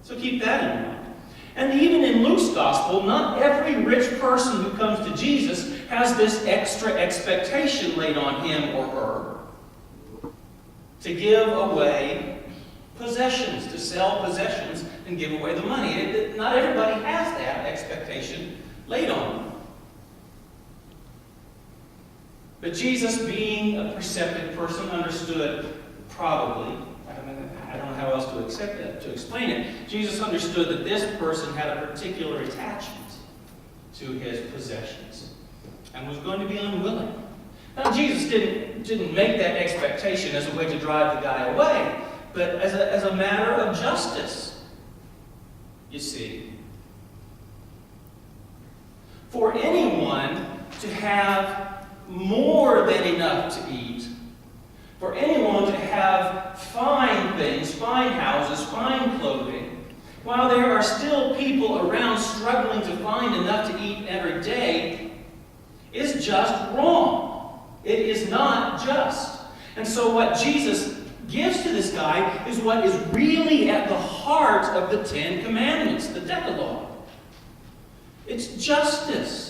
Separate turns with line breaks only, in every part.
So keep that in mind. And even in Luke's gospel, not every rich person who comes to Jesus has this extra expectation laid on him or her to give away possessions, to sell possessions and give away the money. Not everybody has that expectation laid on them. But Jesus, being a perceptive person, understood probably, I don't know how else to explain it. Jesus understood that this person had a particular attachment to his possessions and was going to be unwilling. Now, Jesus didn't make that expectation as a way to drive the guy away, but as a matter of justice, you see. For anyone to have more than enough to eat, for anyone to have fine things, fine houses, fine clothing, while there are still people around struggling to find enough to eat every day, is just wrong. It is not just. And so what Jesus gives to this guy is what is really at the heart of the Ten Commandments, the Decalogue. It's justice.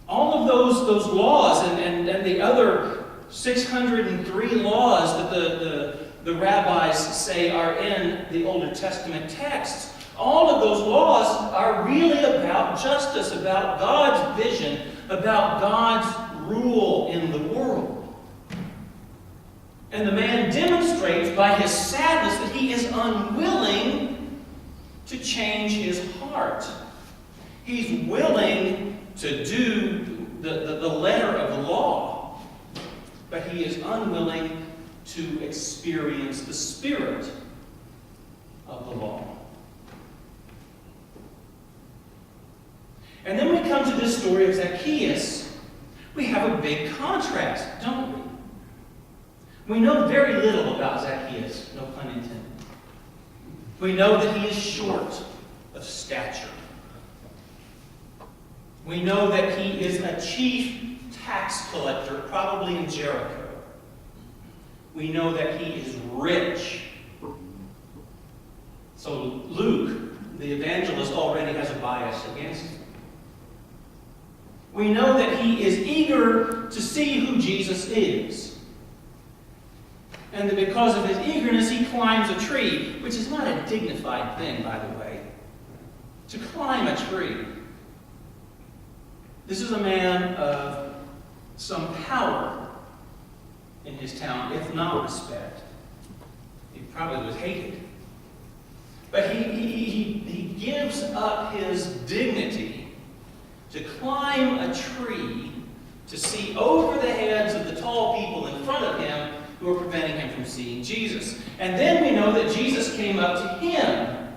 All of those laws and the other 603 laws that the rabbis say are in the Old Testament texts, all of those laws are really about justice, about God's vision, about God's rule in the world. And the man demonstrates by his sadness that he is unwilling to change his heart. He's willing to do the letter of the law, but he is unwilling to experience the spirit of the law. And then when we come to this story of Zacchaeus, we have a big contrast, don't we? We know very little about Zacchaeus, no pun intended. We know that he is short of stature. We know that he is a chief tax collector, probably in Jericho. We know that he is rich. So Luke, the evangelist, already has a bias against him. We know that he is eager to see who Jesus is. And that because of his eagerness, he climbs a tree, which is not a dignified thing, by the way. To climb a tree. This is a man of some power in his town, if not respect. He probably was hated. But he gives up his dignity to climb a tree to see over the heads of the tall people in front of him who are preventing him from seeing Jesus. And then we know that Jesus came up to him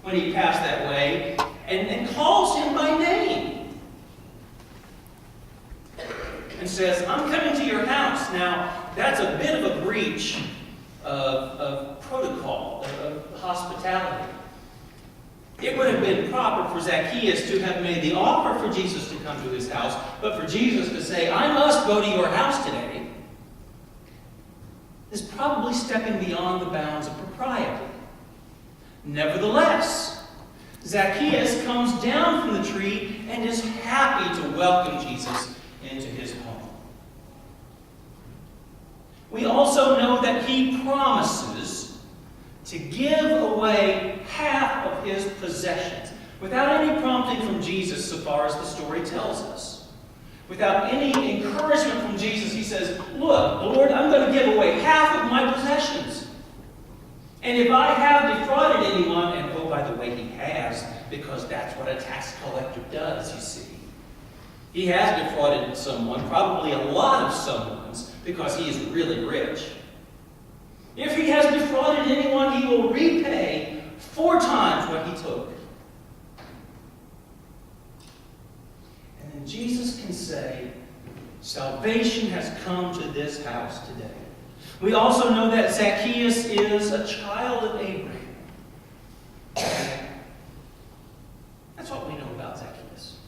when he passed that way and calls him by name. And says, I'm coming to your house. Now, that's a bit of a breach of protocol, of hospitality. It would have been proper for Zacchaeus to have made the offer for Jesus to come to his house, but for Jesus to say, I must go to your house today, is probably stepping beyond the bounds of propriety. Nevertheless, Zacchaeus comes down from the tree and is happy to welcome Jesus into his home. We also know that he promises to give away half of his possessions without any prompting from Jesus, so far as the story tells us. Without any encouragement from Jesus, he says, look, Lord, I'm going to give away half of my possessions. And if I have defrauded anyone, and oh, by the way, he has, because that's what a tax collector does, you see. He has defrauded someone, probably a lot of someone's, because he is really rich. If he has defrauded anyone, he will repay 4 times what he took. And then Jesus can say, salvation has come to this house today. We also know that Zacchaeus is a child of Abraham. That's what we know about Zacchaeus.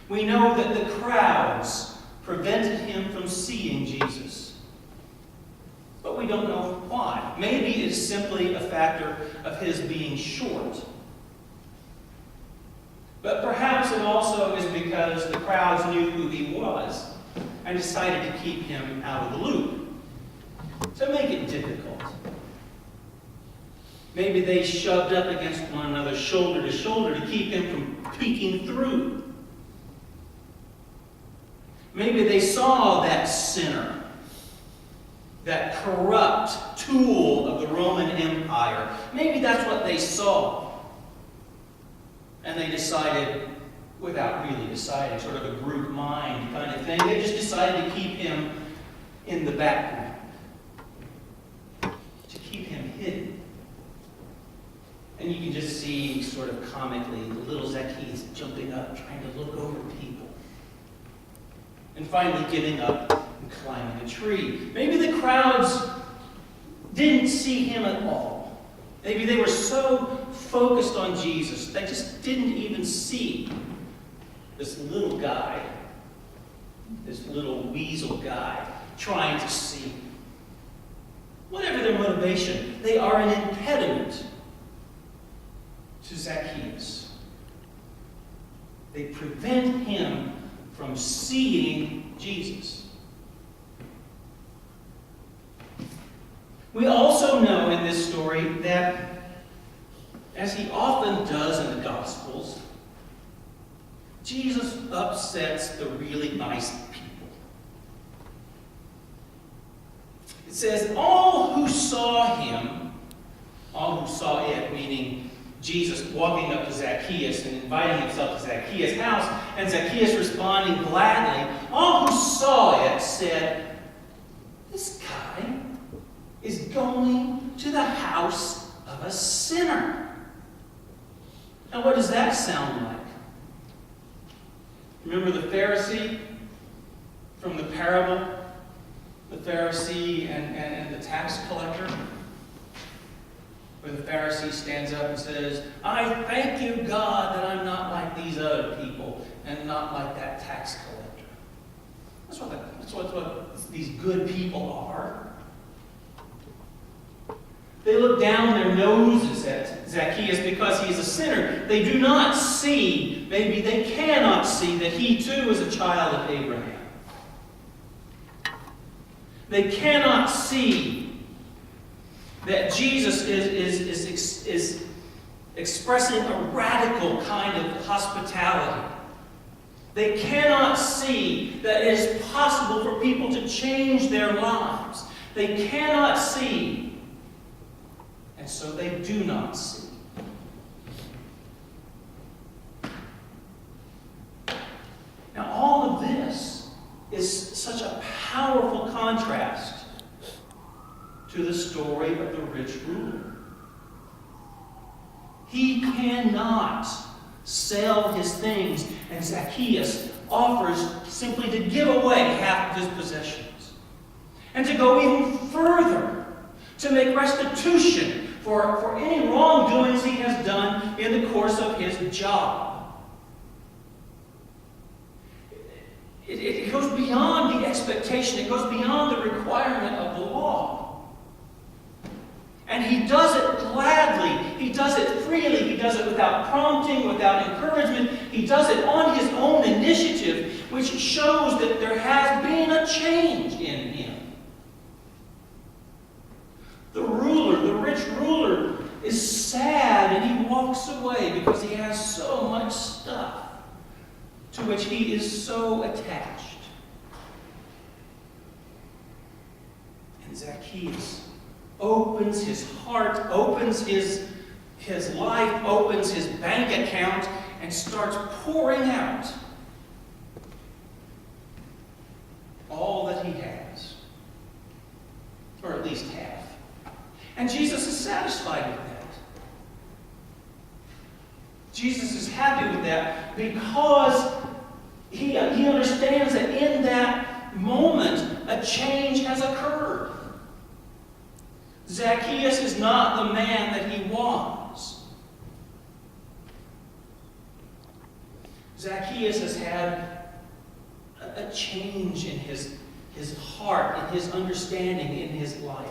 We know that the crowds prevented him from seeing Jesus. we don't know why. Maybe it's simply a factor of his being short. But perhaps it also is because the crowds knew who he was and decided to keep him out of the loop, to make it difficult. Maybe they shoved up against one another, shoulder to shoulder, to keep him from peeking through. Maybe they saw that sinner, that corrupt tool of the Roman Empire. Maybe that's what they saw. And they decided, without really deciding, sort of a group mind kind of thing, they just decided to keep him in the background, to keep him hidden. And you can just see, sort of comically, the little Zacchaeus jumping up, trying to look over people. And finally getting up and climbing a tree. Maybe the crowds didn't see him at all. Maybe they were so focused on Jesus, they just didn't even see this little guy, this little weasel guy, trying to see. Whatever their motivation, they are an impediment to Zacchaeus. They prevent him from seeing Jesus. We also know in this story that, as he often does in the Gospels, Jesus upsets the really nice people. It says, all who saw him, all who saw it, meaning Jesus walking up to Zacchaeus and inviting himself to Zacchaeus' house, and Zacchaeus responding gladly, all who saw it said, this guy is going to the house of a sinner. Now, what does that sound like? Remember the Pharisee from the parable? The Pharisee and the tax collector? Where the Pharisee stands up and says, I thank you, God, that I'm not like these other people and not like that tax collector. That's what these good people are. They look down their noses at Zacchaeus because he is a sinner. They do not see, maybe they cannot see, that he too is a child of Abraham. They cannot see that Jesus is expressing a radical kind of hospitality. They cannot see that it is possible for people to change their lives. They cannot see. And so they do not see. Now, all of this is such a powerful contrast to the story of the rich ruler. He cannot sell his things, and Zacchaeus offers simply to give away half of his possessions. And to go even further, to make restitution for any wrongdoings he has done in the course of his job. It goes beyond the expectation. It goes beyond the requirement of the law. And he does it gladly. He does it freely. He does it without prompting, without encouragement. He does it on his own initiative, which shows that there has been a change in him. The rich ruler, is sad and he walks away because he has so much stuff to which he is so attached. And Zacchaeus opens his heart, opens his life, opens his bank account, and starts pouring out all that he has. Or at least half. And Jesus is satisfied with that. Jesus is happy with that because he understands that in that moment a change has occurred. Zacchaeus is not the man that he was. Zacchaeus has had a change in his heart, in his understanding, in his life.